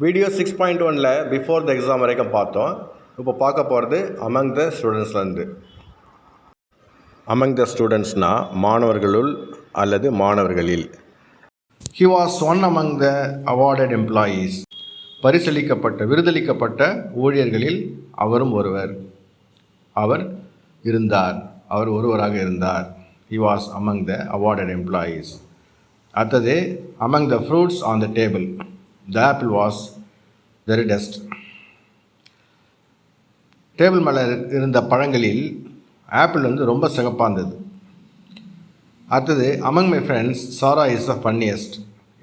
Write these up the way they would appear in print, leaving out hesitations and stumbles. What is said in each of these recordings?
Video 6.1ல் before the exam வரைக்கும் பார்த்தோம். இப்போ பார்க்க போகிறது அமங் த ஸ்டூடெண்ட்ஸ்லேருந்து. அமங் த ஸ்டூடெண்ட்ஸ்னால் மாணவர்களுள் அல்லது மாணவர்களில். He was one among the awarded employees. விருதளிக்கப்பட்ட ஊழியர்களில் அவரும் ஒருவர். அவர் ஒருவராக இருந்தார். He was among the awarded employees. அடுத்தது among the fruits on the table, the apple was the reddest. Table மேலே இருந்த பழங்களில் ஆப்பிள் ரொம்ப சிகப்பாக இருந்தது. அடுத்தது among my friends, Sarah is the funniest.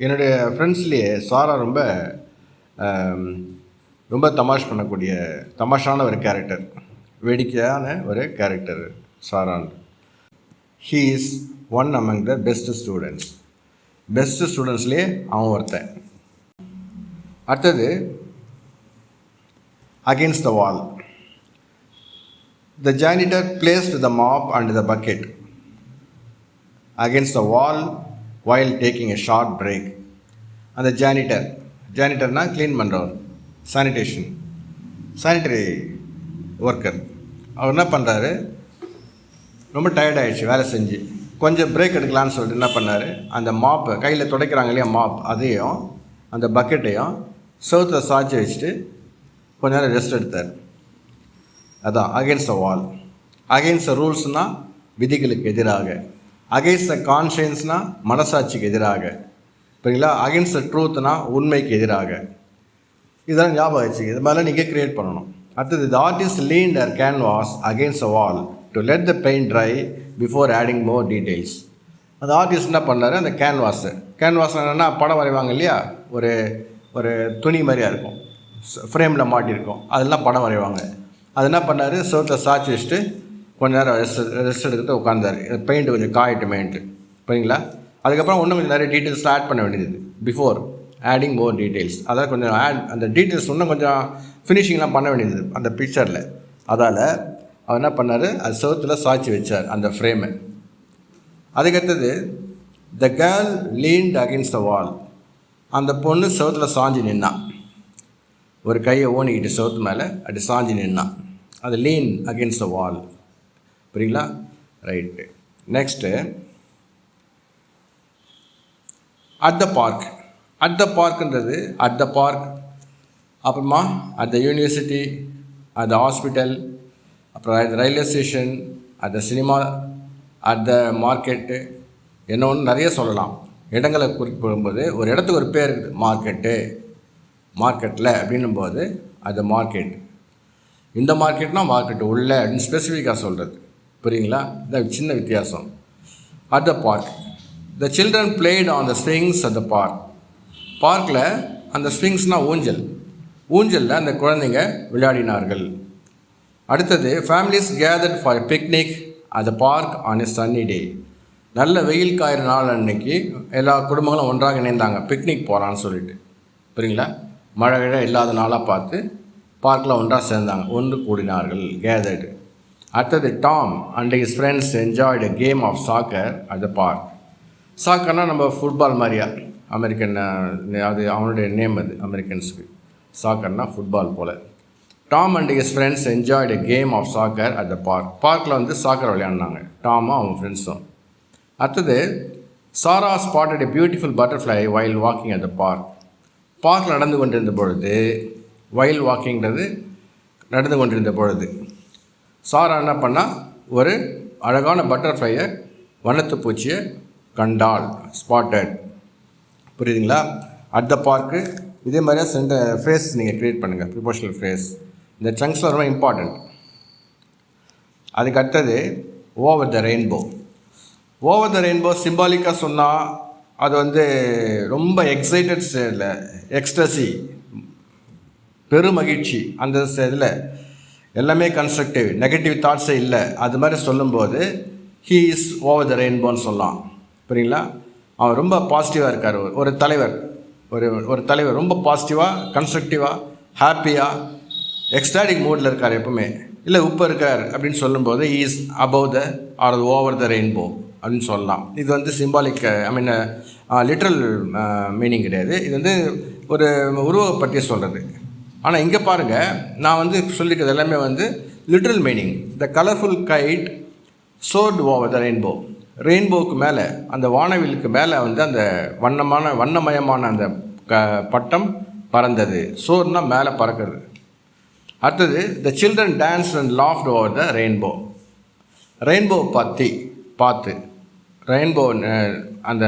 என்னுடைய ஃப்ரெண்ட்ஸ்லேயே சாரா ரொம்ப தமாஷான ஒரு கேரக்டர், வேடிக்கையான ஒரு கேரக்டர் சாரான். He is one among the best students. Best ஸ்டூடெண்ட்ஸ்லேயே அவன் ஒருத்தன். அடுத்தது against the wall. The janitor placed the mop and the bucket against the wall while taking a short break. அந்த ஜானிட்டர்னா க்ளீன் பண்ணுறவர், சானிட்டரி ஒர்க்கர். அவர் என்ன பண்ணுறாரு, ரொம்ப டயர்டாகிடுச்சு வேலை செஞ்சு, கொஞ்சம் பிரேக் எடுக்கலான்னு சொல்லிட்டு என்ன பண்ணார், அந்த மாப்பை கையில் துடைக்கிறாங்க இல்லையா, மாப் அதையும் அந்த பக்கெட்டையும் செவுத்தில் சாய்ச்சி வச்சுட்டு கொஞ்ச நேரம் ரெஸ்ட் எடுத்தார். அதான் against the wall. Against the ரூல்ஸ்னால் விதிகளுக்கு எதிராக, அகெயின்ஸ்ட் த கான்ஷியன்ஸ்னால் மனசாட்சிக்கு எதிராக, சரிங்களா? அகெயின்ஸ்ட் த ட்ரூத்னா உண்மைக்கு எதிராக. இதெல்லாம் ஞாபகம் வச்சு இது மாதிரிலாம் நீங்கள் க்ரியேட் பண்ணணும். அடுத்தது the artist leaned a canvas against the wall to let the paint dry before adding more details. அந்த ஆர்டிஸ்ட் என்ன பண்ணார், அந்த கேன்வாஸ் என்னென்னா படம் வரைவாங்க இல்லையா, ஒரு துணி மாதிரியாக இருக்கும், ஃப்ரேமில் மாட்டியிருக்கும், அதெல்லாம் படம் வரைவாங்க. அது என்ன பண்ணார், செவத்தில் சாய்ச்சி வச்சுட்டு கொஞ்ச நேரம் ரெஸ்ட் எடுத்துகிட்டு உட்காந்தார். பெயிண்ட் கொஞ்சம் காயட்டுமேன்ட்டு, சரிங்களா? அதுக்கப்புறம் இன்னும் கொஞ்சம் நிறைய டீட்டெயில்ஸ் ஆட் பண்ண வேண்டியது, பிஃபோர் ஆடிங் மோர் டீட்டெயில்ஸ். அதாவது கொஞ்சம் அந்த டீட்டெயில்ஸ் இன்னும் கொஞ்சம் ஃபினிஷிங்லாம் பண்ண வேண்டியது அந்த பிக்சரில். அதால் அவர் என்ன பண்ணார், அது செவத்தில் சாய்ச்சி வச்சார் அந்த ஃப்ரேமை. அதுக்கடுத்தது the girl leaned against the வால். அந்த பொண்ணு செவத்தில் சாஞ்சி நின்னான், ஒரு கையை ஓணிக்கிட்டு செவத்து மேலே அப்படி சாஞ்சி நின்னான். அது லீன் அகெயின்ஸ்ட் த வால், புரியுங்களா? ரைட்டு. நெக்ஸ்ட்டு அட் த பார்க்குன்றது அட் த பார்க், அப்புறமா at the university, at the hospital, அப்புறம் railway station, at the cinema, at the market, என்ன ஒன்று நிறைய சொல்லலாம். இடங்களை குறிப்பிடும்போது ஒரு இடத்துக்கு ஒரு பேர் இருக்குது, மார்க்கெட்டில் அப்படின்னும்போது அது மார்க்கெட். இந்த மார்க்கெட்னா மார்க்கெட்டு உள்ள அப்படின்னு ஸ்பெசிஃபிக்காக சொல்கிறது, புரியுங்களா? இந்த சின்ன வித்தியாசம். At the park, the children played on the swings at the பார்க்கில் அந்த ஸ்விங்ஸ்னால் ஊஞ்சலில் அந்த குழந்தைங்க விளையாடினார்கள். அடுத்தது families gathered for a picnic at the park on a sunny day. நல்ல வெயில் காயிற நாள் அன்னைக்கு எல்லா குடும்பங்களும் ஒன்றாக இணைந்தாங்க, பிக்னிக் போகலான்னு சொல்லிட்டு, புரியுங்களா? மழை இல்லாத நாளாக பார்த்து பார்க்கில் ஒன்றாக சேர்ந்தாங்க, ஒன்று கூடினார்கள், கேதர்டு. அடுத்தது Tom and his friends enjoyed a game of soccer at the park. சாக்கர்னால் நம்ம ஃபுட்பால் மாதிரியா, அமெரிக்கன், அது அவனுடைய நேம், அது அமெரிக்கன்ஸுக்கு. சாக்கர்னால் ஃபுட்பால் போல். Tom and his friends enjoyed a game of soccer at the பார்க்கில் சாக்கர் விளையாடினாங்க, டாமும் அவங்க ஃப்ரெண்ட்ஸும். அடுத்தது Sarah spotted a beautiful butterfly while walking at the பார்க்கில் நடந்து கொண்டிருந்த பொழுது, வைல் வாக்கிங்கிறது நடந்து கொண்டிருந்த பொழுது சாரா என்ன பண்ணால், ஒரு அழகான பட்டர்ஃப்ளையை, வண்ணத்து பூச்சியை கண்டாள், ஸ்பாட்டட், புரியுதுங்களா? At the park. இதே மாதிரியா ஃப்ரேஸ் நீங்கள் க்ரியேட் பண்ணுங்கள், ப்ரிப்போஷனல் ஃப்ரேஸ். இந்த சங்க்ஸில் ரொம்ப இம்பார்ட்டண்ட். அதுக்கு அடுத்தது ஓவர் த ரெயின்போ சிம்பாலிக்காக சொன்னால் அது ரொம்ப எக்ஸைட்டட் ஸ்டேஜில், எக்ஸ்டசி, பெருமகிழ்ச்சி, அந்த இதில் எல்லாமே கன்ஸ்ட்ரக்டிவ், நெகட்டிவ் தாட்ஸே இல்லை, அது மாதிரி சொல்லும்போது ஹீ இஸ் ஓவர் த ரெயின்போன்னு சொல்லலாம், புரியுங்களா? அவன் ரொம்ப பாசிட்டிவாக இருக்கார். ஒரு தலைவர் ரொம்ப பாசிட்டிவாக, கன்ஸ்ட்ரக்டிவாக, ஹாப்பியாக, எக்ஸ்டாட்டிக் மூடில் இருக்கார் எப்பவுமே. இல்லை உப்பு இருக்கார் அப்படின்னு சொல்லும்போது is above the are over the rainbow அப்படின்னு சொல்லலாம். இது சிம்பாலிக், லிட்ரல் மீனிங் கிடையாது. இது ஒரு உருவத்தை பற்றி சொல்கிறது. ஆனால் இங்கே பாருங்கள், நான் வந்து சொல்லிக்கிறது எல்லாமே வந்து literal meaning. The colourful kite soared over the rainbow. ரெயின்போவுக்கு மேலே, அந்த வானவிலுக்கு மேலே வந்து அந்த வண்ணமயமான அந்த பட்டம் பறந்தது. சோர்னா மேலே பறக்கிறது. அடுத்தது, the children dance and loft over the rainbow. Rainbow பார்த்து ரெயின்போ அந்த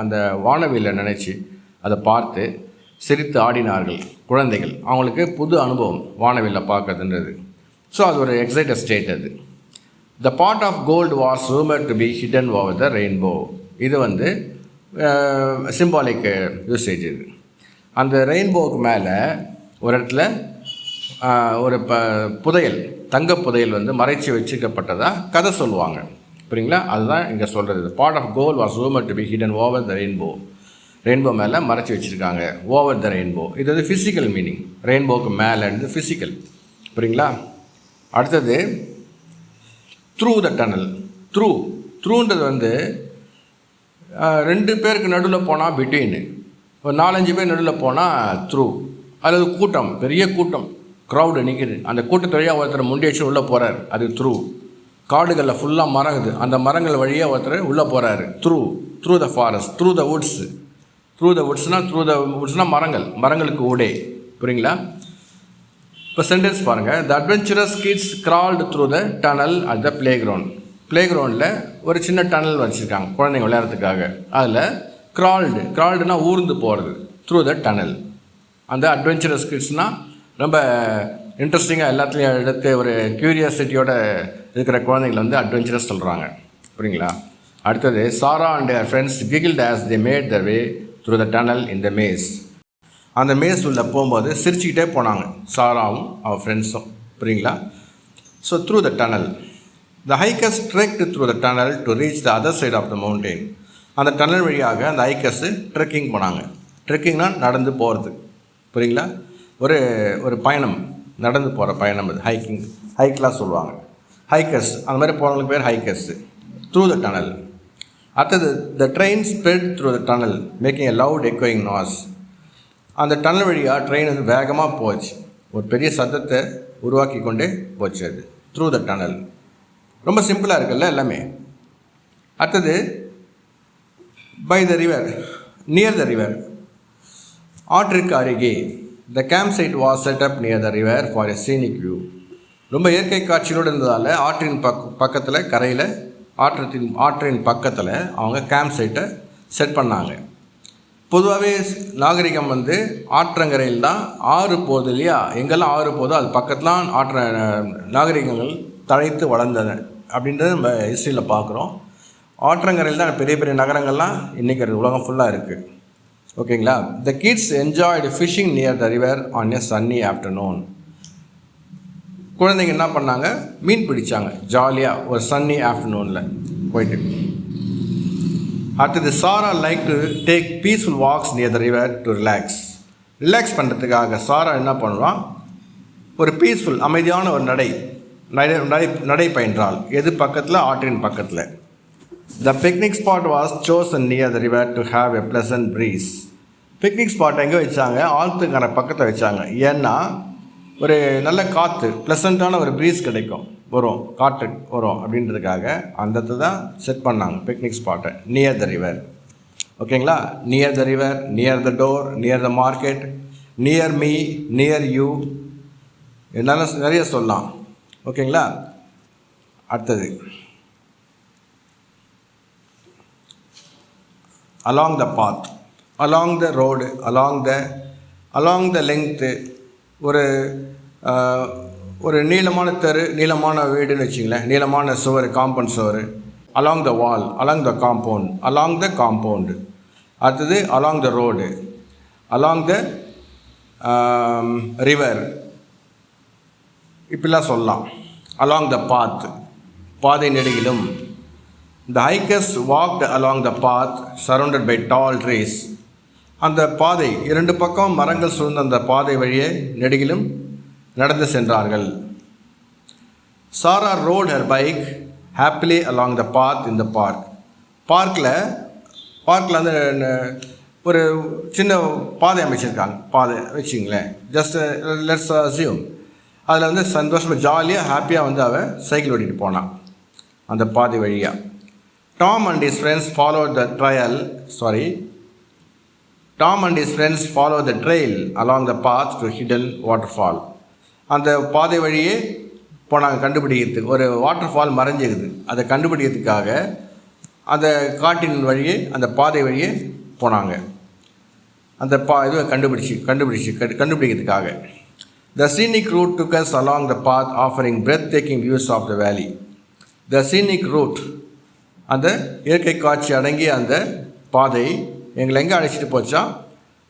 அந்த வானவிலை நினச்சி அதை பார்த்து சிரித்து ஆடினார்கள் குழந்தைகள். அவங்களுக்கு புது அனுபவம் வானவில்லை பார்க்கறதுன்றது. ஸோ அது ஒரு எக்ஸைட்டட் ஸ்டேட். அது the part of gold was rumour to be hidden over the rainbow. இது வந்து சிம்பாலிக் யூசேஜ். இது அந்த ரெயின்போவுக்கு மேலே ஒரு இடத்துல ஒரு புதையல், தங்க புதையல் வந்து மறைச்சி வச்சுக்கப்பட்டதாக கதை சொல்லுவாங்க. புரியுங்களா? அதுதான் இங்கே சொல்கிறது. Part of gold was rumour to be hidden over the rainbow. Rainbow மேலே மறைச்சி வச்சுருக்காங்க. ஓவர் த ரெயின்போ இது வந்து ஃபிசிக்கல் மீனிங். ரெயின்போவுக்கு மேலேருந்து ஃபிசிக்கல். புரியுங்களா? அடுத்தது, த்ரூ த டனல். த்ரூன்றது வந்து 2 பேருக்கு நடுவில் போனால் பிட்வீன், ஒரு 4-5 பேர் நடுவில் போனால் த்ரூ. அல்லது கூட்டம், பெரிய கூட்டம், க்ரௌடு நிற்கிது, அந்த கூட்டத்து வழியாக ஒருத்தர் முண்டி வச்சு உள்ளே போகிறார், அது த்ரூ. காடுகளில் ஃபுல்லாக மரங்குது, அந்த மரங்கள் வழியாக ஒருத்தர் உள்ளே போகிறாரு. Through the forest, through the woods. Through the வுட்ஸ்னால் மரங்களுக்கு ஊடே. புரியுங்களா? இப்போ சென்டென்ஸ் பாருங்கள். The adventurous kids crawled through the tunnel at the play கிரவுண்டில் ஒரு சின்ன டனல் வச்சுருக்காங்க குழந்தைங்க விளையாடுறதுக்காக. அதில் கிரால்டுனா ஊர்ந்து போகிறது. Through the tunnel. அந்த அட்வென்ச்சரஸ் கிட்ஸ்னால் ரொம்ப இன்ட்ரெஸ்டிங்காக எல்லாத்துலேயும் எடுத்து ஒரு க்யூரியாசிட்டியோடு இருக்கிற குழந்தைங்களை வந்து அட்வென்ச்சரஸ் சொல்கிறாங்க. புரியுங்களா? அடுத்தது, Sarah and her friends giggled as they made the way through the tunnel in the maze. அந்த மேஸ் உள்ள போகும்போது சிரிச்சுக்கிட்டே போனாங்க சாராவும் அவள் ஃப்ரெண்ட்ஸும். புரியுங்களா? So through the tunnel. The hikers trekked through the tunnel to reach the other side of the mountain. அந்த டனல் வழியாக அந்த ஹைக்கர்ஸு ட்ரெக்கிங் போனாங்க. ட்ரெக்கிங்னா நடந்து போகிறது. புரியுங்களா? ஒரு பயணம், நடந்து போகிற பயணம். அது ஹைக்லாம் சொல்லுவாங்க. ஹைக்கர்ஸ், அந்த மாதிரி போகிறவங்களுக்கு பேர் ஹைக்கர்ஸு. Through the tunnel. அடுத்தது, the train spread through the tunnel making a loud எக்கோயிங் நாய்ஸ். அந்த டனல் வழியாக ட்ரெயின் வந்து வேகமாக போச்சு, ஒரு பெரிய சத்தத்தை உருவாக்கி கொண்டே போச்சு. அது த்ரூ த டனல். ரொம்ப சிம்பிளாக இருக்குல்ல எல்லாமே. அடுத்தது, by the river, near the river. ஆற்றிற்கு அருகே. The camp site was set up near the river for a scenic view. ரொம்ப இயற்கை காட்சியோடு இருந்ததால் ஆற்றின் பக்கத்தில், கரையில் ஆற்றின் பக்கத்தில் அவங்க கேம்ப் சைட்டை செட் பண்ணாங்க. பொதுவாகவே நாகரிகம் வந்து ஆற்றங்கரையில் தான். ஆறு போகுது இல்லையா? எங்கெல்லாம் ஆறு போதோ அது பக்கத்துலாம் நாகரிகங்கள் தழைத்து வளர்ந்தன அப்படின்றது நம்ம ஹிஸ்ட்ரியில் பார்க்குறோம். ஆற்றங்கரையில் தான் பெரிய பெரிய நகரங்கள்லாம் இன்றைக்கி உலகம் ஃபுல்லாக இருக்குது. ஓகேங்களா? The kids enjoyed fishing near the river on a sunny afternoon. குழந்தைங்க என்ன பண்ணாங்க? மீன் பிடிச்சாங்க ஜாலியாக ஒரு சன்னி ஆஃப்டர்நூனில் போயிட்டு. அடுத்தது, Sarah like to take peaceful walks near the river to relax பண்ணுறதுக்காக சாரா என்ன பண்ணுவான்? ஒரு பீஸ்ஃபுல், அமைதியான ஒரு நடை பயின்றாள். எது பக்கத்தில்? ஆற்றின் பக்கத்தில். த picnic spot was chosen near the river to have a pleasant breeze. Picnic spot எங்கே வச்சாங்க? ஆற்றுக்கான பக்கத்தில் வச்சாங்க. ஏன்னா ஒரு நல்ல காற்று, ப்ளசண்ட்டான ஒரு ப்ரீஸ் கிடைக்கும், காற்று வரும் அப்படின்றதுக்காக அந்த இடத்துல தான் செட் பண்ணாங்க பிக்னிக் ஸ்பாட்டை, நியர் த ரிவர். ஓகேங்களா? Near the river, near the door, near the market, near me, near you, என்னால் நிறைய சொல்லலாம். ஓகேங்களா? அடுத்தது, along the path, along the road, along the length. ஒரு நீளமான தெரு, நீளமான வீடுன்னு வச்சிங்களேன், நீளமான சுவர், காம்பவுண்ட் சுவர். Along the wall, along the compound, along the compound. அடுத்தது, along the road, along the river, இப்படிலாம் சொல்லலாம். அலாங் த பாத், பாதை நெடுகிலும். The hikers walked along the path surrounded by tall trees. அந்த பாதை, 2 பக்கம் மரங்கள் சூழ்ந்த அந்த பாதை வழியே நெடுகிலும் நடந்து சென்றார்கள். Sarah rode her bike happily along the path in the park. பார்க்கில் வந்து ஒரு சின்ன பாதை அமைச்சிருக்காங்க, பாதை வச்சுங்களேன், ஜஸ்ட் லெட்ஸ் அசியூம். அதில் வந்து சந்தோஷமாக ஜாலியாக ஹாப்பியாக வந்து அவன் சைக்கிள் ஓட்டிகிட்டு போனான் அந்த பாதை வழியாக. Tom and his friends followed the trail along the path to hidden waterfall. அந்த பாதை வழியே போனாங்க கண்டுபிடிக்கிறதுக்கு. ஒரு வாட்டர் ஃபால் மறைஞ்சிருக்குது, அதை கண்டுபிடிக்கிறதுக்காக அந்த காட்டின் வழியே அந்த பாதை வழியே போனாங்க அந்த இதுவை கண்டுபிடிக்கிறதுக்காக. The scenic route took us along the path offering breathtaking views of the valley. The scenic route, அந்த இயற்கை காட்சி அடங்கிய அந்த பாதை எங்களை எங்கே அழைச்சிட்டு போச்சா,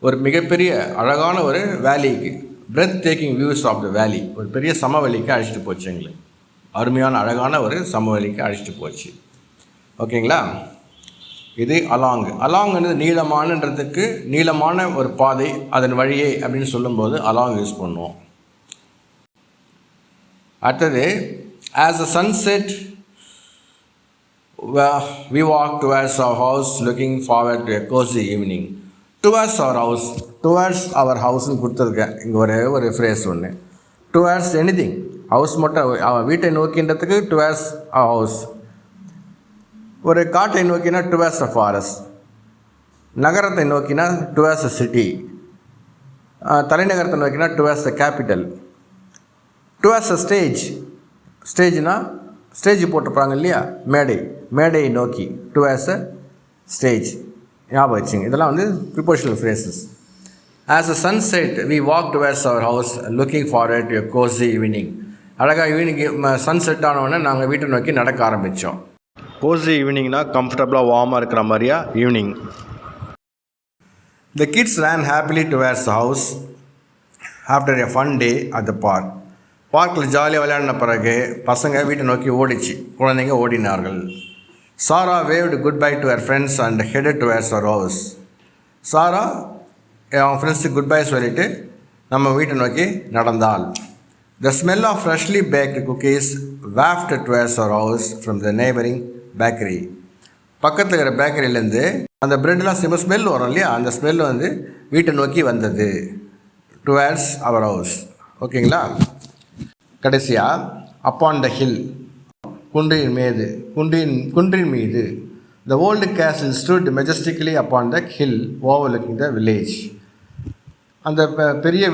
ஒரு மிகப்பெரிய அழகான ஒரு வேலிக்கு, breathtaking views of the valley, ஒரு பெரிய சமவெளிக்கு அழைச்சிட்டு போச்சு. எங்களை அருமையான அழகான ஒரு சமவெளிக்கு அழைச்சிட்டு போச்சு. ஓகேங்களா? இது அலாங்கிறது நீளமானன்றதுக்கு நீளமான ஒரு பாதை, அதன் வழியே அப்படின்னு சொல்லும்போது அலாங் யூஸ் பண்ணுவோம். அடுத்தது, as the sun set we walked towards our house looking forward to a cozy evening. Towards our house னு கொடுத்துருக்கேன். இங்கே ஒரு ஃப்ரேஸ் ஒன்று, டுவர்ட்ஸ் எனிதிங், ஹவுஸ் மட்டும் வீட்டை நோக்கின்றதுக்கு டுவர்ட்ஸ் our house. ஒரு காட்டை நோக்கினா டுவர்ட்ஸ் அ ஃபாரஸ்ட், நகரத்தை நோக்கினா டுவர்ட்ஸ் அ சிட்டி, தலைநகரத்தை நோக்கினா towards the capital. Towards a ஸ்டேஜ்னா ஸ்டேஜ் போட்டிருப்பாங்க இல்லையா, மேடையை நோக்கி, டுவர்ட்ஸ் அ ஸ்டேஜ். ஞாபகம் வச்சுங்க, இதெல்லாம் வந்து prepositional phrases. As a sunset we walk towards our house looking forward to a cosy evening. அழகாக ஈவினிங் சன்செட் ஆனவுடனே நாங்கள் வீட்டை நோக்கி நடக்க ஆரம்பித்தோம். கோசி ஈவினிங்னா கம்ஃபர்டபுளாக வார்மாக இருக்கிற மாதிரியா evening. The kids ran happily towards the house after a fun day at the park. பார்க்கில் ஜாலியாக விளையாடின பிறகு பசங்க வீட்டை நோக்கி குழந்தைங்க ஓடினார்கள். Sarah waved goodbye to her friends and headed towards our house. Sarah அவன் ஃப்ரெண்ட்ஸுக்கு குட் பை சொல்லிவிட்டு நம்ம வீட்டை நோக்கி நடந்தாள். The smell of freshly baked cookies waft towards our house from the neighbouring bakery. பக்கத்தில் இருக்கிற பேக்கரியிலேருந்து அந்த ப்ரெட்லாம் ஸ்மெல் வரும் இல்லையா, அந்த ஸ்மெல் வந்து வீட்டை நோக்கி வந்தது, டுவர்ட்ஸ் அவர் ஹவுஸ். ஓகேங்களா? கடைசியாக, அப்பான் த ஹில், குன்றின் மீது. The old castle stood majestically upon the hill overlooking the village. அந்த பெரிய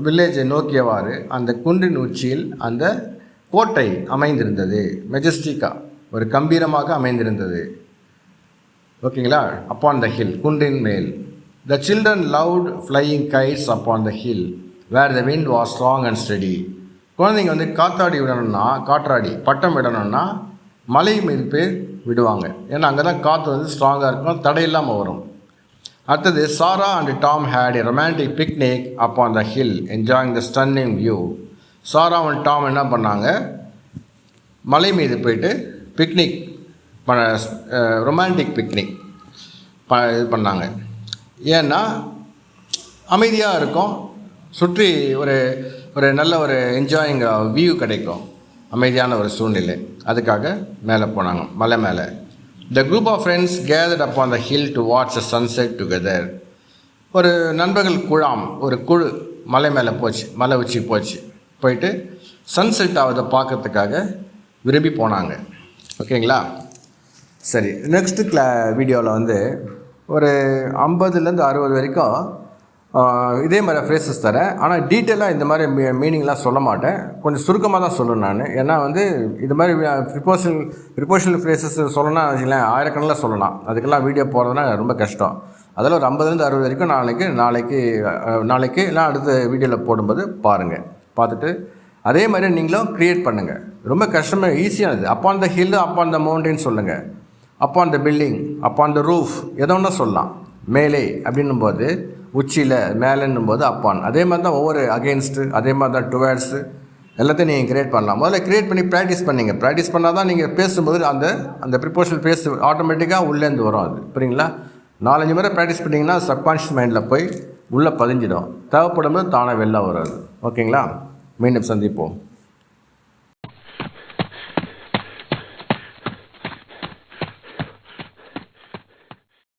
வில்லேஜை நோக்கியவாறு அந்த குன்றின் உச்சியில் அந்த கோட்டை அமைந்திருந்தது. மெஜஸ்டிக்காக, ஒரு கம்பீரமாக அமைந்திருந்தது. ஓகேங்களா? அப்பான் த ஹில், குன்றின் மேல். The children loved flying kites upon the hill where the wind was strong and steady. குழந்தைங்க வந்து காற்றாடி பட்டம் விடணும்னா மலை மீது போய் விடுவாங்க. ஏன்னா அங்கே தான் காற்று வந்து ஸ்ட்ராங்காக இருக்கும், தடையில்லாமல் வரும். அடுத்தது, Sarah and Tom had a romantic picnic upon the hill enjoying the stunning view. Sarah and Tom என்ன பண்ணாங்க, மலை மீது போயிட்டு பிக்னிக் ரொமான்டிக் பிக்னிக் இது பண்ணாங்க. ஏன்னா அமைதியாக இருக்கும், சுற்றி ஒரு நல்ல ஒரு என்ஜாயிங் வியூ கிடைக்கும், அமைதியான ஒரு சூழ்நிலை. அதுக்காக மேலே போனாங்க, மலை மேலே. The group of friends gathered upon the hill to watch a sunset together. ஒரு நண்பர்கள் ஒரு குழு மலை மேலே போச்சு, மலை உச்சி போயிட்டு சன்செட் ஆவதை பார்க்கறதுக்காக விரும்பி போனாங்க. ஓகேங்களா? சரி, நெக்ஸ்ட்டு வீடியோவில் வந்து ஒரு 50லேருந்து 60 வரைக்கும் இதே மாதிரி ஃப்ரேசஸ் தரேன். ஆனால் டீட்டெயிலாக இந்த மாதிரி மீனிங்லாம் சொல்ல மாட்டேன், கொஞ்சம் சுருக்கமாக தான் சொல்லணும் நான். ஏன்னா வந்து இது மாதிரி ப்ரிப்போஷனல் ஃப்ரேசஸ் சொல்லணும்னா வச்சுக்கலாம், ஆயிரக்கணக்கில் சொல்லலாம். அதுக்கெல்லாம் வீடியோ போகிறதுனா ரொம்ப கஷ்டம். அதில் ஒரு 50லேருந்து 60 வரைக்கும் நாளைக்கு எல்லாம் அடுத்த வீடியோவில் போடும்போது பாருங்கள். பார்த்துட்டு அதே மாதிரி நீங்களும் க்ரியேட் பண்ணுங்கள். ரொம்ப கஷ்டமாக ஈஸியானது. Upon the hill, upon the mountain சொல்லுங்கள், upon the building, upon the roof, எதோ ஒன்றா சொல்லலாம். மேலே அப்படின்னும் போது உச்சியில், மேலேன்னும் போது அப்பான். அதே மாதிரி தான் ஒவ்வொரு அகெயின்ஸ்ட்டு, அதே மாதிரி தான் டுவர்ட்ஸு, எல்லாத்தையும் நீங்கள் க்ரியேட் பண்ணலாம். முதல்ல க்ரியேட் பண்ணி ப்ராக்டிஸ் பண்ணால் தான் நீங்கள் பேசும்போது அந்த ப்ரிப்போஷனல் ஆட்டோமேட்டிக்காக உள்ளேருந்து வரும். அது புரியுங்களா? 4-5 முறை ப்ராக்டிஸ் பண்ணிங்கன்னா சப்கான்ஷியஸ் மைண்டில் போய் உள்ளே பதிஞ்சிடும். தேவைப்படும் போது தானே வெளில வரும் அது. ஓகேங்களா? மீண்டும் சந்திப்போம்.